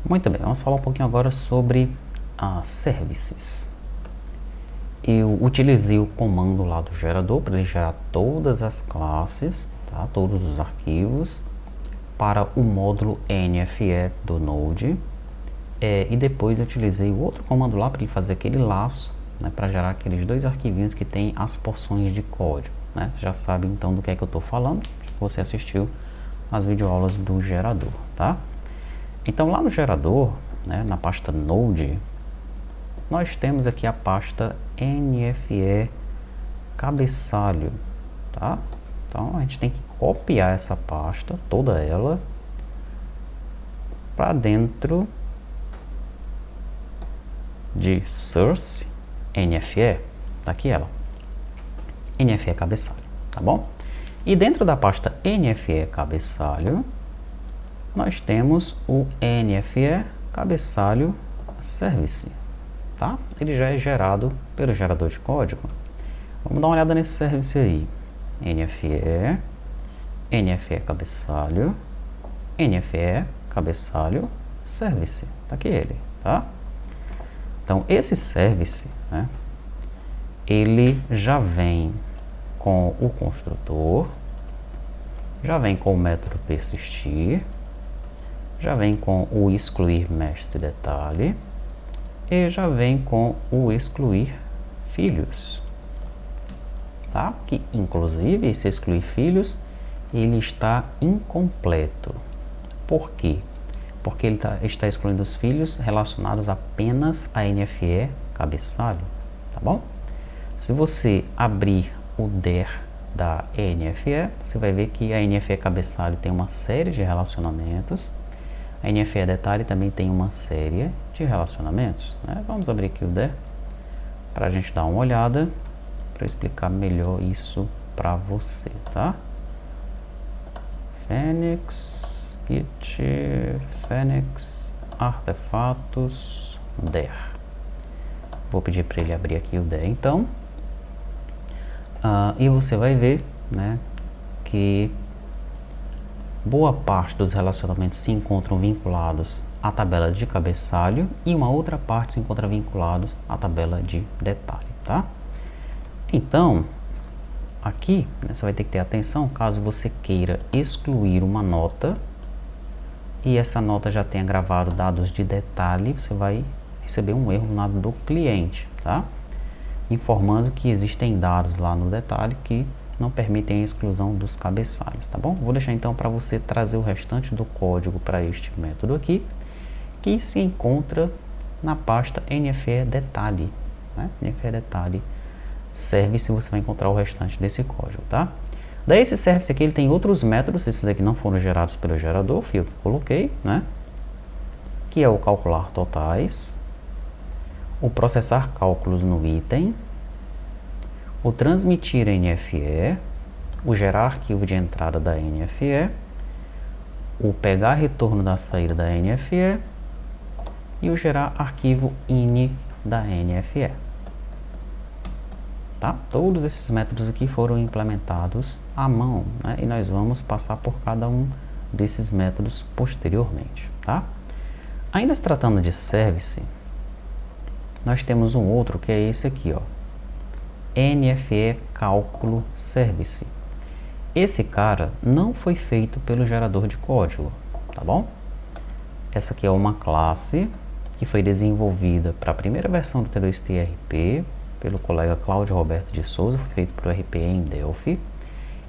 Muito bem, vamos falar um pouquinho agora sobre services. Eu utilizei o comando lá do gerador para ele gerar todas as classes, tá? Todos os arquivos para o módulo NFE do Node. E depois eu utilizei o outro comando lá para ele fazer aquele laço, né, para gerar aqueles dois arquivinhos que tem as porções de código, né? Você já sabe então do que é que eu estou falando, você assistiu as videoaulas do gerador, tá? Então lá no gerador, né, na pasta Node, nós temos aqui a pasta NFE cabeçalho, tá? Então a gente tem que copiar essa pasta, toda ela, para dentro de source NFE, tá aqui ela, NFE cabeçalho, tá bom? E dentro da pasta NFE cabeçalho, nós temos o NFE cabeçalho service, tá? Ele já é gerado pelo gerador de código. Vamos dar uma olhada nesse service aí. NFE cabeçalho, NFE cabeçalho service, tá aqui ele, tá? Então esse service, né, ele já vem com o construtor, já vem com o método persistir, já vem com o excluir mestre detalhe e já vem com o excluir filhos, tá? Que inclusive esse excluir filhos ele está incompleto. Por quê? Porque ele está excluindo os filhos relacionados apenas a NFE cabeçalho, tá bom? Se você abrir o DER da NFE, você vai ver que a NFE cabeçalho tem uma série de relacionamentos, a NFE detalhe também tem uma série de relacionamentos, né? Vamos abrir aqui o DER para a gente dar uma olhada, para explicar melhor isso para você, tá? Phoenix, Git, Phoenix, artefatos, DER. Vou pedir para ele abrir aqui o DER então. E você vai ver, né, que boa parte dos relacionamentos se encontram vinculados à tabela de cabeçalho e uma outra parte se encontra vinculados à tabela de detalhe, tá? Então, aqui, né, você vai ter que ter atenção caso você queira excluir uma nota e essa nota já tenha gravado dados de detalhe, você vai receber um erro no lado do cliente, tá? Informando que existem dados lá no detalhe que não permitem a exclusão dos cabeçalhos, tá bom? Vou deixar então para você trazer o restante do código para este método aqui, que se encontra na pasta NFE detalhe, né? NFE detalhe service, você vai encontrar o restante desse código, tá? Daí esse service aqui ele tem outros métodos, esses aqui não foram gerados pelo gerador, fui eu que coloquei, né? Que é o calcular totais, o processar cálculos no item, o transmitir NFE, o gerar arquivo de entrada da NFE, o pegar retorno da saída da NFE e o gerar arquivo ini da NFE. Tá? Todos esses métodos aqui foram implementados à mão, né? E nós vamos passar por cada um desses métodos posteriormente, tá? Ainda se tratando de service, nós temos um outro que é esse aqui, ó, NFE cálculo service. Esse cara não foi feito pelo gerador de código, tá bom? Essa aqui é uma classe que foi desenvolvida para a primeira versão do T2T RP pelo colega Cláudio Roberto de Souza, foi feito para o RP em Delphi,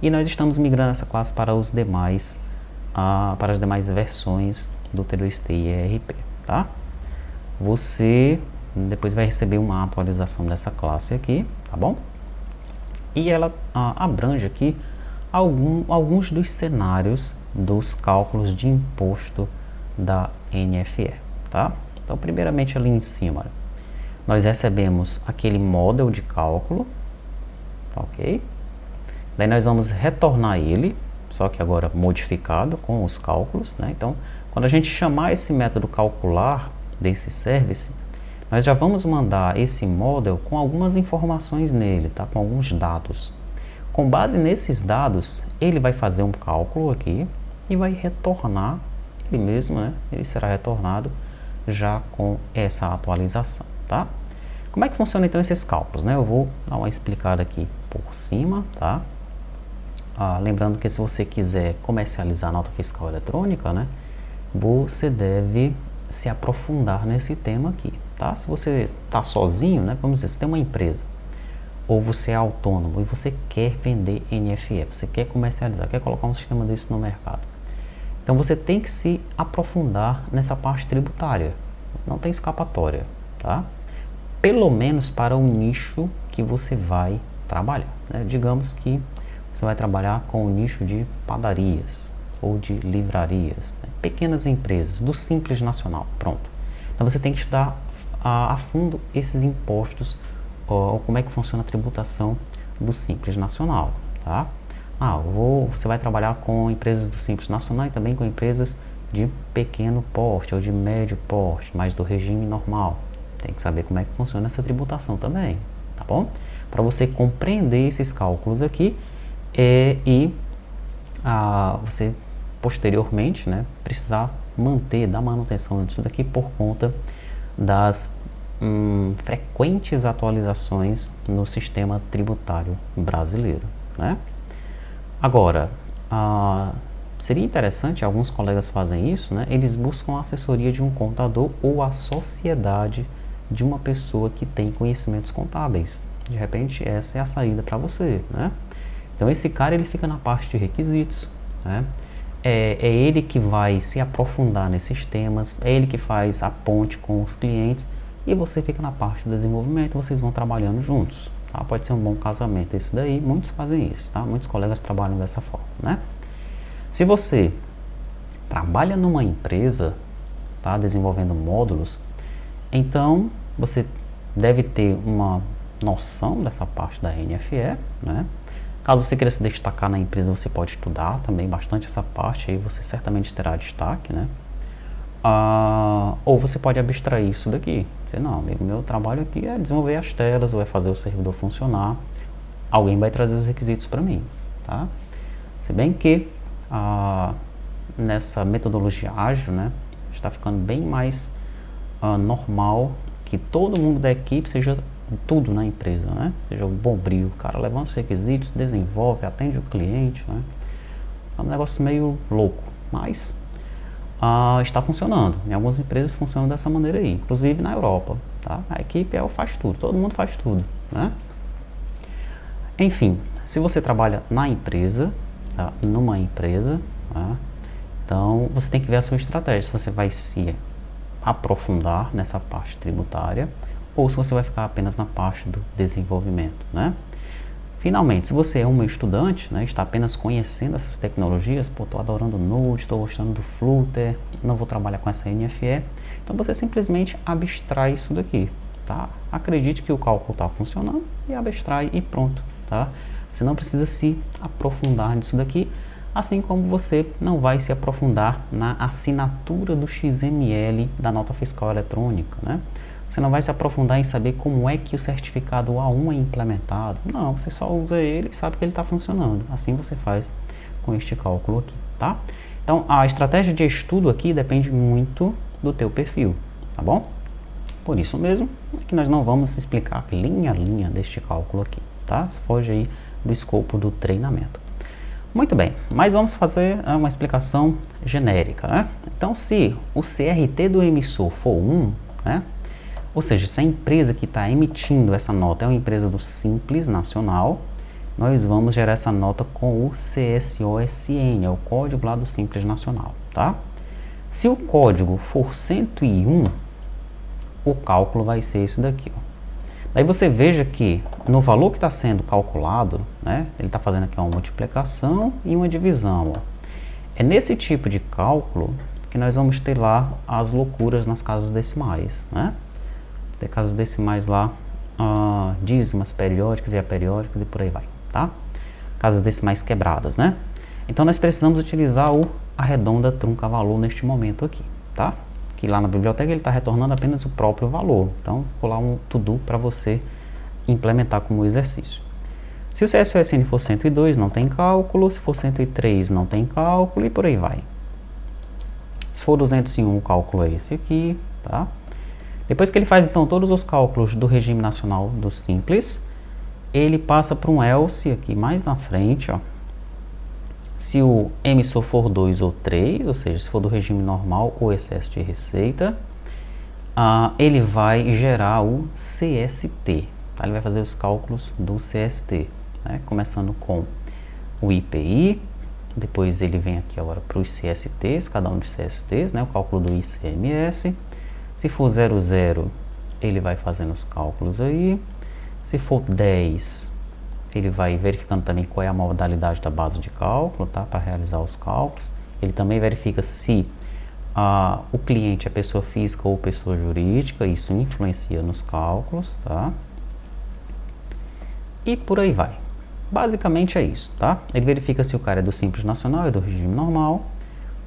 e nós estamos migrando essa classe para os demais, para as demais versões do T2T ERP, tá? Você depois vai receber uma atualização dessa classe aqui, tá bom? E ela abrange aqui alguns dos cenários dos cálculos de imposto da NFE, tá? Então, primeiramente ali em cima, nós recebemos aquele model de cálculo, ok? Daí nós vamos retornar ele, só que agora modificado com os cálculos, né? Então, quando a gente chamar esse método calcular desse service, nós já vamos mandar esse model com algumas informações nele, tá? Com alguns dados. Com base nesses dados, ele vai fazer um cálculo aqui e vai retornar ele mesmo, né, ele será retornado já com essa atualização, tá? Como é que funciona então esses cálculos, né? Eu vou dar uma explicada aqui por cima, tá? Lembrando que se você quiser comercializar a nota fiscal eletrônica, né, você deve se aprofundar nesse tema aqui, tá? Se você está sozinho, né, vamos dizer, você tem uma empresa, ou você é autônomo e você quer vender NFE, você quer comercializar, quer colocar um sistema desse no mercado. Então você tem que se aprofundar nessa parte tributária, não tem escapatória, tá? Pelo menos para o nicho que você vai trabalhar, né? Digamos que você vai trabalhar com o nicho de padarias ou de livrarias, né? Pequenas empresas, do Simples Nacional, pronto. Então você tem que estudar a fundo esses impostos, ou como é que funciona a tributação do Simples Nacional, tá? Você vai trabalhar com empresas do Simples Nacional e também com empresas de pequeno porte ou de médio porte, mas do regime normal. Tem que saber como é que funciona essa tributação também, tá bom? Para você compreender esses cálculos aqui você posteriormente, né, precisar dar manutenção disso daqui por conta das frequentes atualizações no sistema tributário brasileiro, né? Agora, seria interessante, alguns colegas fazem isso, né? Eles buscam a assessoria de um contador ou a sociedade de uma pessoa que tem conhecimentos contábeis. De repente, essa é a saída para você, né? Então, esse cara, ele fica na parte de requisitos, né? É ele que vai se aprofundar nesses temas, é ele que faz a ponte com os clientes e você fica na parte do desenvolvimento, vocês vão trabalhando juntos, tá? Pode ser um bom casamento esse daí, muitos fazem isso, tá? Muitos colegas trabalham dessa forma, né? Se você trabalha numa empresa, tá, desenvolvendo módulos, então você deve ter uma noção dessa parte da NFE, né? Caso você queira se destacar na empresa, você pode estudar também bastante essa parte, aí você certamente terá destaque, né? Ou você pode abstrair isso daqui. Você, não, amigo, meu trabalho aqui é desenvolver as telas, ou é fazer o servidor funcionar. Alguém vai trazer os requisitos para mim, tá? Se bem que nessa metodologia ágil, né, está ficando bem mais normal que todo mundo da equipe seja tudo na empresa, né? Seja o bombril, o cara levanta os requisitos, desenvolve, atende o cliente, né? É um negócio meio louco, mas está funcionando. Em algumas empresas funciona dessa maneira aí, inclusive na Europa, tá? A equipe faz tudo, todo mundo faz tudo, né? Enfim, se você trabalha na empresa, tá? Numa empresa, tá? Então você tem que ver a sua estratégia, se você vai se aprofundar nessa parte tributária ou se você vai ficar apenas na parte do desenvolvimento, né? Finalmente, se você é um estudante, né, está apenas conhecendo essas tecnologias, pô, estou adorando o Node, estou gostando do Flutter, não vou trabalhar com essa NFE, então você simplesmente abstrai isso daqui, tá? Acredite que o cálculo está funcionando e abstrai e pronto, tá? Você não precisa se aprofundar nisso daqui, assim como você não vai se aprofundar na assinatura do XML da nota fiscal eletrônica, né? Você não vai se aprofundar em saber como é que o certificado A1 é implementado. Não, você só usa ele e sabe que ele está funcionando. Assim você faz com este cálculo aqui, tá? Então, a estratégia de estudo aqui depende muito do teu perfil, tá bom? Por isso mesmo, é que nós não vamos explicar linha a linha deste cálculo aqui, tá? Isso foge aí do escopo do treinamento. Muito bem, mas vamos fazer uma explicação genérica, né? Então, se o CRT do emissor for 1, né? Ou seja, se a empresa que está emitindo essa nota é uma empresa do Simples Nacional, nós vamos gerar essa nota com o CSOSN, é o código lá do Simples Nacional, tá? Se o código for 101, o cálculo vai ser esse daqui, ó. Daí você veja que no valor que está sendo calculado, né, ele está fazendo aqui uma multiplicação e uma divisão, ó. É nesse tipo de cálculo que nós vamos ter lá as loucuras nas casas decimais, né? Tem casas decimais lá, dízimas periódicas e aperiódicas e por aí vai, tá? Casas decimais quebradas, né? Então nós precisamos utilizar o arredonda trunca valor neste momento aqui, tá? Que lá na biblioteca ele está retornando apenas o próprio valor. Então vou lá um to-do para você implementar como exercício. Se o CSOSN for 102, não tem cálculo. Se for 103, não tem cálculo e por aí vai. Se for 201, o cálculo é esse aqui, tá? Depois que ele faz, então, todos os cálculos do regime nacional do Simples, ele passa para um else aqui mais na frente, ó. Se o emissor for 2 ou 3, ou seja, se for do regime normal ou excesso de receita, ele vai gerar o CST, tá? Ele vai fazer os cálculos do CST, né? Começando com o IPI, depois ele vem aqui agora para os CSTs, cada um dos CSTs, né? O cálculo do ICMS. Se for 00, ele vai fazendo os cálculos aí. Se for 10, ele vai verificando também qual é a modalidade da base de cálculo, tá? Para realizar os cálculos. Ele também verifica se o cliente é pessoa física ou pessoa jurídica, isso influencia nos cálculos, tá? E por aí vai. Basicamente é isso, tá? Ele verifica se o cara é do Simples Nacional, é do regime normal,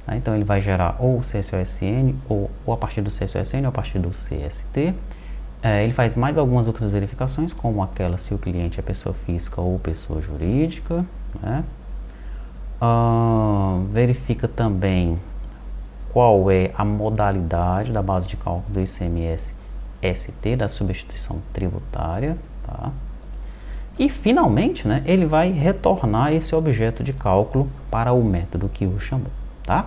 tá? Então ele vai gerar ou o CSOSN, ou a partir do CSOSN ou a partir do CST. Ele faz mais algumas outras verificações, como aquela se o cliente é pessoa física ou pessoa jurídica, né? Verifica também qual é a modalidade da base de cálculo do ICMS-ST, da substituição tributária, tá? E finalmente, né, ele vai retornar esse objeto de cálculo para o método que o chamou, tá?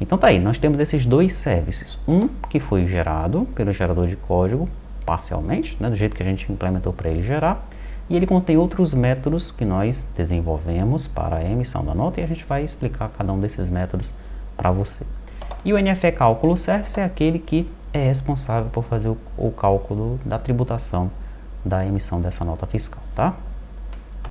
Então tá aí, nós temos esses dois services, um que foi gerado pelo gerador de código parcialmente, né, do jeito que a gente implementou para ele gerar, e ele contém outros métodos que nós desenvolvemos para a emissão da nota, e a gente vai explicar cada um desses métodos para você. E o NFE Cálculo Service é aquele que é responsável por fazer o cálculo da tributação da emissão dessa nota fiscal, tá?